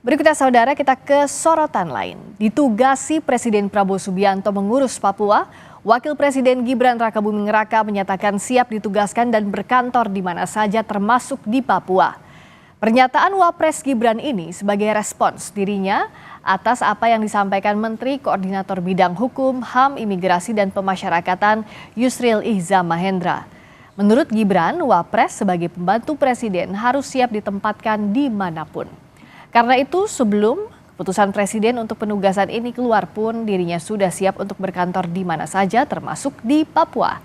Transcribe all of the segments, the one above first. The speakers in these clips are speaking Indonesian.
Berikutnya saudara, kita ke sorotan lain. Ditugasi Presiden Prabowo Subianto mengurus Papua, Wakil Presiden Gibran Rakabuming Raka menyatakan siap ditugaskan dan berkantor di mana saja termasuk di Papua. Pernyataan Wapres Gibran ini sebagai respons dirinya atas apa yang disampaikan Menteri Koordinator Bidang Hukum, HAM, Imigrasi dan Pemasyarakatan Yusril Iza Mahendra. Menurut Gibran, Wapres sebagai pembantu Presiden harus siap ditempatkan dimanapun. Karena itu sebelum keputusan Presiden untuk penugasan ini keluar pun dirinya sudah siap untuk berkantor di mana saja termasuk di Papua.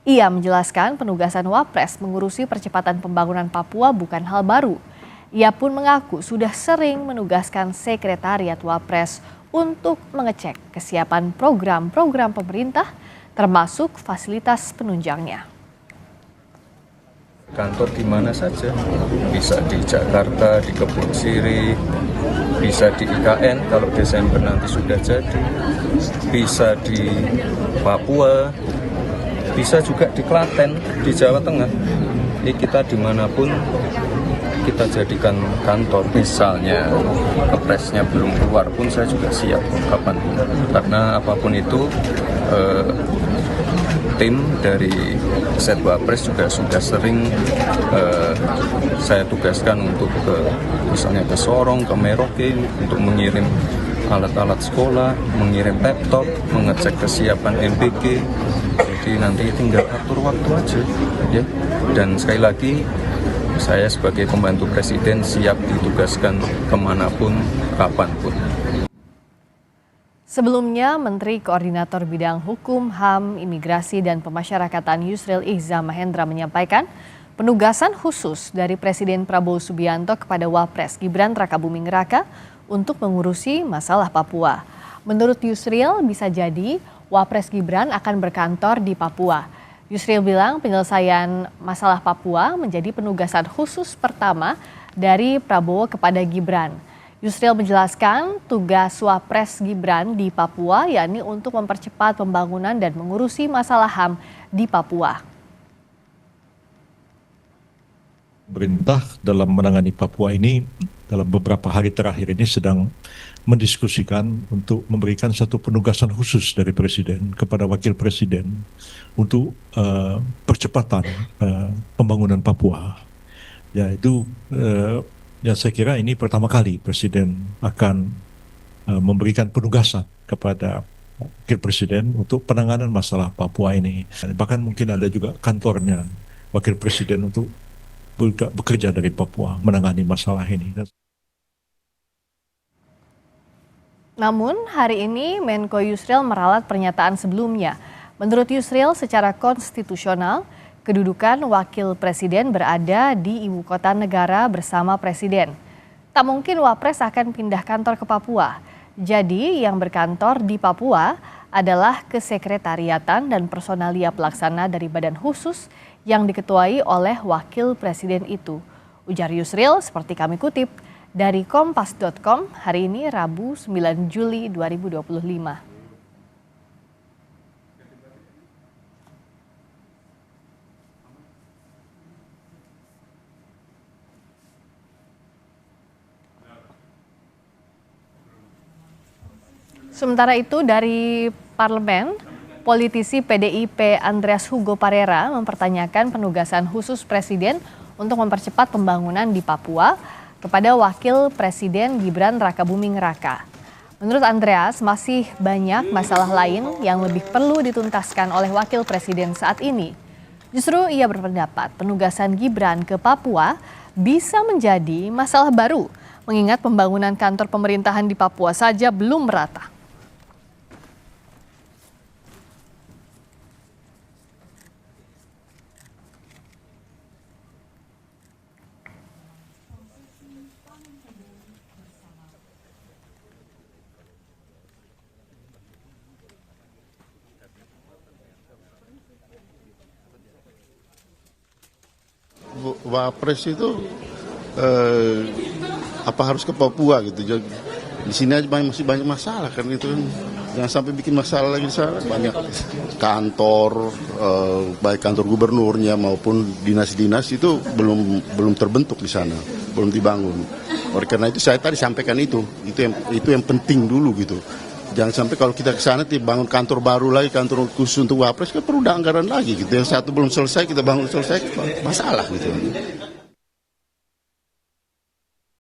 Ia menjelaskan penugasan Wapres mengurusi percepatan pembangunan Papua bukan hal baru. Ia pun mengaku sudah sering menugaskan Sekretariat Wapres untuk mengecek kesiapan program-program pemerintah termasuk fasilitas penunjangnya. Kantor di mana saja, bisa di Jakarta, di Kebun Sirih, bisa di IKN kalau Desember nanti sudah jadi, bisa di Papua, bisa juga di Klaten, di Jawa Tengah. Ini kita dimanapun kita jadikan kantor. Misalnya kepresnya belum keluar pun saya juga siap kapanpun, karena apapun itu tim dari Setwapres juga sudah sering saya tugaskan untuk misalnya ke Sorong, ke Merauke untuk mengirim alat-alat sekolah, mengirim laptop, mengecek kesiapan MPG. Jadi nanti tinggal atur waktu aja, ya. Dan sekali lagi saya sebagai pembantu Presiden siap ditugaskan kemanapun, kapanpun. Sebelumnya, Menteri Koordinator Bidang Hukum, HAM, Imigrasi dan Pemasyarakatan Yusril Iza Mahendra menyampaikan penugasan khusus dari Presiden Prabowo Subianto kepada Wapres Gibran Rakabuming Raka untuk mengurusi masalah Papua. Menurut Yusril, bisa jadi Wapres Gibran akan berkantor di Papua. Yusril bilang penyelesaian masalah Papua menjadi penugasan khusus pertama dari Prabowo kepada Gibran. Yusril menjelaskan tugas Wapres Gibran di Papua yakni untuk mempercepat pembangunan dan mengurusi masalah HAM di Papua. Pemerintah dalam menangani Papua ini dalam beberapa hari terakhir ini sedang mendiskusikan untuk memberikan satu penugasan khusus dari Presiden kepada Wakil Presiden untuk percepatan pembangunan Papua. Ya itu ya saya kira ini pertama kali Presiden akan memberikan penugasan kepada Wakil Presiden untuk penanganan masalah Papua ini. Bahkan mungkin ada juga kantornya Wakil Presiden untuk bekerja dari Papua menangani masalah ini. Namun hari ini Menko Yusril meralat pernyataan sebelumnya. Menurut Yusril, secara konstitusional, kedudukan Wakil Presiden berada di ibu kota negara bersama Presiden. Tak mungkin Wapres akan pindah kantor ke Papua. Jadi yang berkantor di Papua adalah Kesekretariatan dan personalia pelaksana dari badan khusus yang diketuai oleh Wakil Presiden itu. Ujar Yusril seperti kami kutip dari kompas.com hari ini Rabu 9 Juli 2025. Sementara itu dari Parlemen, politisi PDIP Andreas Hugo Parera mempertanyakan penugasan khusus Presiden untuk mempercepat pembangunan di Papua kepada Wakil Presiden Gibran Rakabuming Raka. Menurut Andreas, masih banyak masalah lain yang lebih perlu dituntaskan oleh Wakil Presiden saat ini. Justru ia berpendapat penugasan Gibran ke Papua bisa menjadi masalah baru, mengingat pembangunan kantor pemerintahan di Papua saja belum merata. Wapres itu apa harus ke Papua gitu. Di sini aja masih banyak masalah kan itu kan. Jangan sampai bikin masalah lagi di sana. Banyak kantor, baik kantor gubernurnya maupun dinas-dinas itu belum terbentuk di sana, belum dibangun. Oleh karena itu saya tadi sampaikan itu yang penting dulu gitu. Jangan sampai kalau kita ke sana bangun kantor baru lagi, kantor khusus untuk Wapres, kan perlu ada anggaran lagi gitu. Yang satu belum selesai, kita bangun selesai, masalah gitu.